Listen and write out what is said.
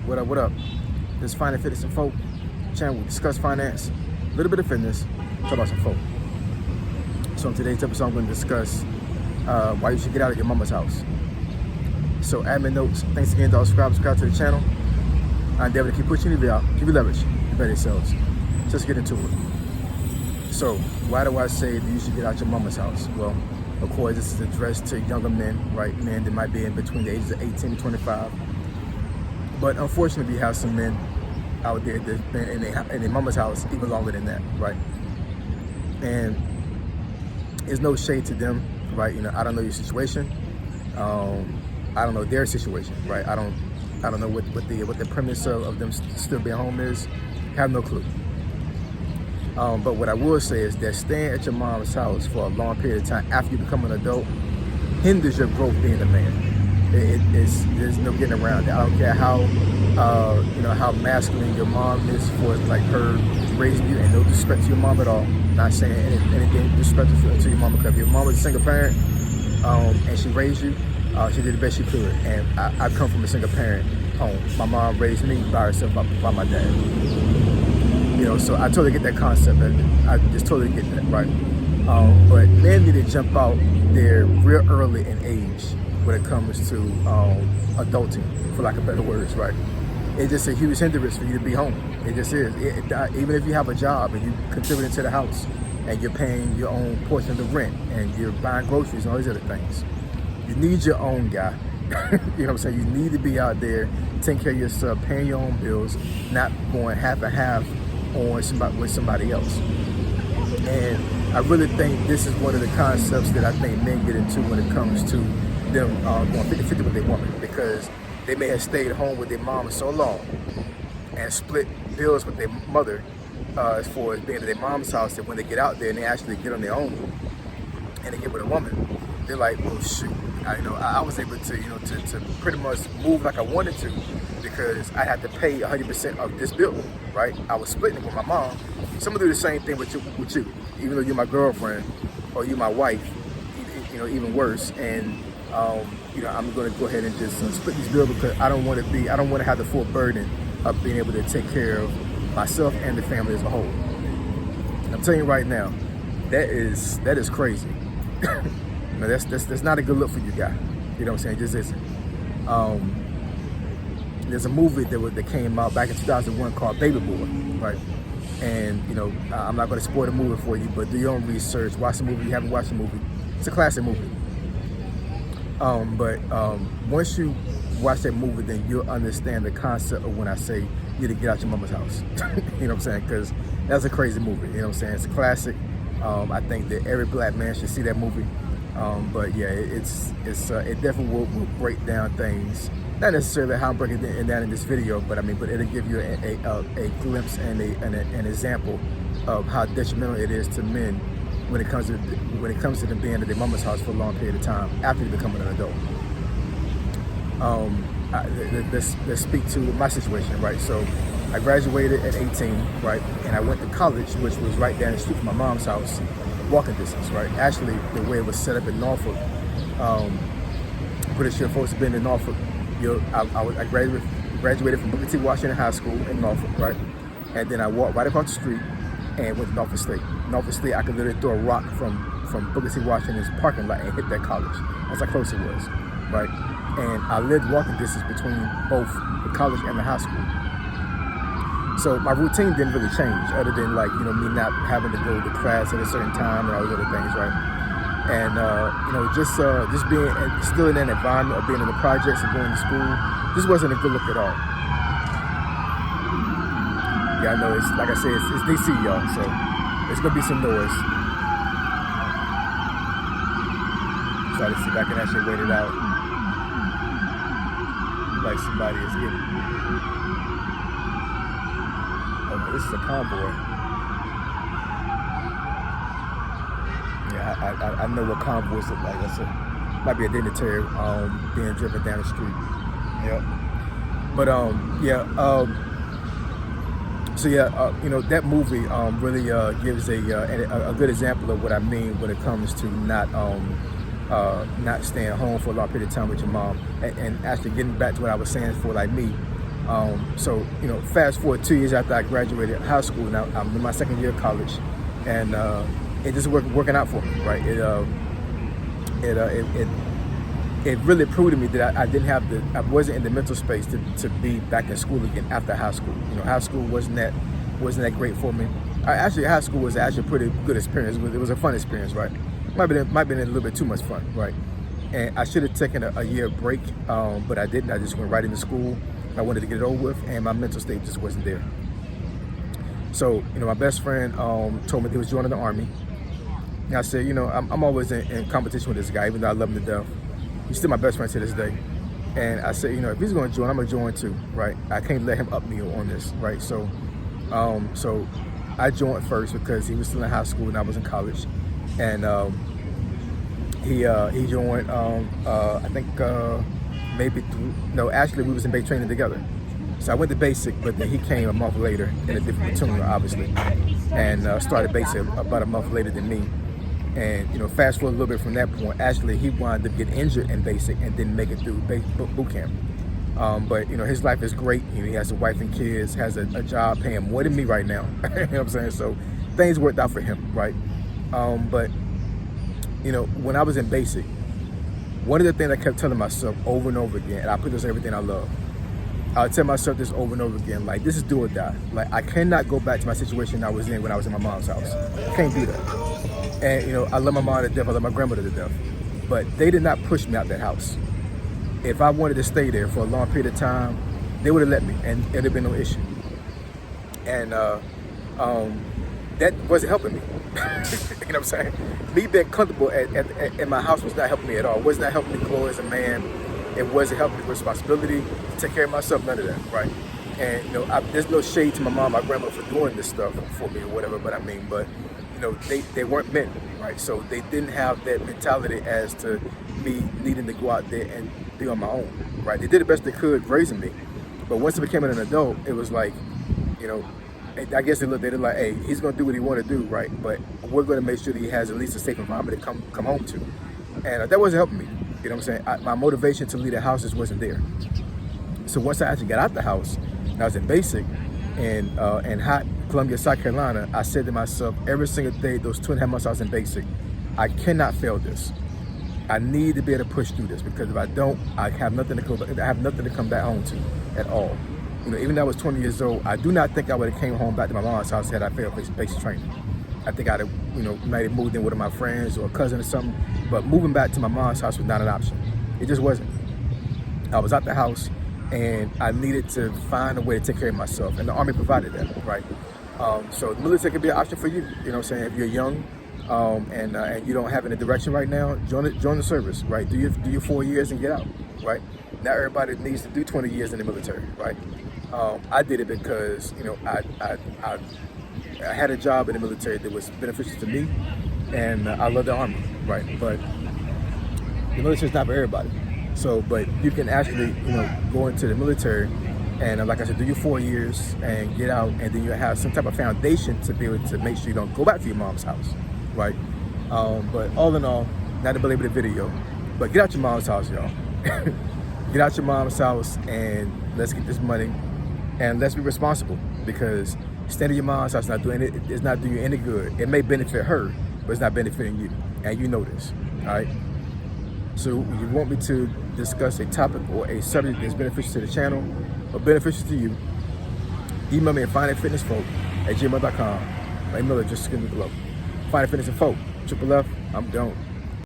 What up? This is Finance, Fitness, and Folk channel. We discuss finance, a little bit of fitness, talk about some folk. So in today's episode, I'm going to discuss why you should get out of your mama's house. So admin notes, thanks again to all subscribe to the channel. I endeavor to keep pushing the video out, keep you leverage, you better yourselves. Just get into it. So why do I say that you should get out your mama's house? Well, of course, this is addressed to younger men, right? Men that might be in between the ages of 18 and 25. But unfortunately, we have some men out there that's been in their mama's house even longer than that, right? And there's no shade to them, right? You know, I don't know your situation. I don't know their situation, right? I don't know what the premise of them still being home is. Have no clue. But what I will say is that staying at your mom's house for a long period of time after you become an adult hinders your growth being a man. There's no getting around that. I don't care how how masculine your mom is for like her raising you, and no disrespect to your mom at all. Not saying anything disrespectful to your mom, because if your mom was a single parent and she raised you, she did the best she could. And I come from a single parent home. My mom raised me by herself, by my dad. You know, so I totally get that concept. I just totally get that, right? But men need to jump out there real early in age when it comes to adulting, for lack of better words, right? It's just a huge hindrance for you to be home. It just is. Even if you have a job and you contribute to the house and you're paying your own portion of the rent and you're buying groceries and all these other things, you need your own guy. You know what I'm saying? You need to be out there taking care of yourself, paying your own bills, not going half and half on somebody else. And I really think this is one of the concepts that I think men get into when it comes to them going 50-50 with their woman, because they may have stayed home with their mom so long and split bills with their mother as far as being at their mom's house, that when they get out there and they actually get on their own and they get with a woman, they're like, well, shoot, I was able to, to pretty much move like I wanted to, because I had to pay 100% of this bill, right? I was splitting it with my mom. So I'm gonna do the same thing with you, even though you're my girlfriend or you're my wife, even worse. And I'm gonna go ahead and just split these bills, because I don't want to have the full burden of being able to take care of myself and the family as a whole. And I'm telling you right now, that is crazy. That's not a good look for you, guy. You know what I'm saying? It just isn't. There's a movie that came out back in 2001 called Baby Boy, right? And I'm not going to spoil the movie for you, but do your own research, watch the movie. If you haven't watched the movie, it's a classic movie. But once you watch that movie, then you'll understand the concept of when I say you to get out your mama's house. You know what I'm saying? Because that's a crazy movie. You know what I'm saying? It's a classic. I think that every black man should see that movie. But yeah, it definitely will break down things. Not necessarily how I'm breaking it down in this video, but it'll give you a glimpse and an example of how detrimental it is to men when it comes to them being at their mama's house for a long period of time after becoming an adult. Let's speak to my situation, right? So I graduated at 18, right, and I went to college, which was right down the street from my mom's house, walking distance, right? Actually, the way it was set up in Norfolk, pretty sure folks have been in Norfolk. I graduated from Booker T. Washington High School in Norfolk, right? And then I walked right across the street and went to Norfolk State. Norfolk State, I could literally throw a rock from Booker T. Washington's parking lot and hit that college. That's how close it was, right? And I lived walking distance between both the college and the high school. So my routine didn't really change, other than me not having to go to class at a certain time and all those other things, right? And just being still in that environment of being in the projects and going to school, this wasn't a good look at all. Yeah, I know, it's like I said, it's DC, y'all, so it's gonna be some noise. Try to see if I can actually wait it out like somebody is getting. Oh, this is a convoy. Yeah, I know what convoys look like. Might be a dignitary being driven down the street. Yep. But that movie really gives a good example of what I mean when it comes to not staying home for a long period of time with your mom, and actually getting back to what I was saying for like me, So, fast forward 2 years after I graduated high school, now I'm in my second year of college, and it just working out for me, right? It really proved to me that I wasn't in the mental space to be back in school again after high school. High school wasn't that great for me. Actually, high school was actually a pretty good experience. It was a fun experience, right? Might have been a little bit too much fun, right? And I should have taken a year break, but I didn't. I just went right into school. I wanted to get it over with, and my mental state just wasn't there. So, my best friend told me he was joining the Army. And I said, I'm always in competition with this guy, even though I love him to death. He's still my best friend to this day. And I said, if he's going to join, I'm going to join too, right? I can't let him up me on this, right? So I joined first because he was still in high school and I was in college. And he joined, I think, actually we was in base training together. So I went to basic, but then he came a month later in a different platoon, obviously, and started basic about a month later than me. And fast forward a little bit from that point, actually he wound up getting injured in basic and didn't make it through boot camp. But his life is great. He has a wife and kids, has a job paying more than me right now. You know what I'm saying? So things worked out for him, right? But when I was in basic, one of the things I kept telling myself over and over again, and I put this in everything I love, I would tell myself this over and over again, like, this is do or die. Like, I cannot go back to my situation I was in when I was in my mom's house. I can't do that. And, I love my mom to death, I love my grandmother to death. But they did not push me out that house. If I wanted to stay there for a long period of time, they would have let me, and it'd have been no issue. And that wasn't helping me. You know what I'm saying? Me being comfortable at my house was not helping me at all. It was not helping me grow as a man. It wasn't helping me with responsibility to take care of myself, none of that, right? And, there's no shade to my mom, my grandma for doing this stuff for me or whatever, but they weren't meant, right? So they didn't have that mentality as to me needing to go out there and be on my own, right? They did the best they could raising me. But once I became an adult, it was like, I guess they looked at it like, hey, he's going to do what he want to do, right? But we're going to make sure that he has at least a safe environment to come home to. And that wasn't helping me. You know what I'm saying? My motivation to leave the house just wasn't there. So once I actually got out the house, and I was in basic in hot Columbia, South Carolina, I said to myself every single day, those 2.5 months I was in basic, I cannot fail this. I need to be able to push through this, because if I don't, I have nothing to come back home to at all. Even though I was 20 years old, I do not think I would have came home back to my mom's house had I failed basic training. I think I'd have, might have moved in with one of my friends or a cousin or something, but moving back to my mom's house was not an option. It just wasn't. I was out the house and I needed to find a way to take care of myself, and the Army provided that, right? So the military could be an option for you, you know what I'm saying? If you're young and you don't have any direction right now, join the service, right? Do your 4 years and get out, right? Not everybody needs to do 20 years in the military, right? I did it because, I had a job in the military that was beneficial to me, and I love the Army, right? But the military is not for everybody. So, but you can actually, go into the military and, like I said, do your 4 years and get out, and then you have some type of foundation to be able to make sure you don't go back to your mom's house, right? But all in all, not to belabor the video, but get out your mom's house, y'all. Get out your mom's house and let's get this money, and let's be responsible, because staying in your mom's house it's not doing you any good. It may benefit her, but it's not benefiting you, and you know this, all right? So you want me to discuss a topic or a subject that's beneficial to the channel or beneficial to you, email me at findingfitnessfolk@gmail.com. My email address is below. Finding Fitness and Folk, F, I'm gone.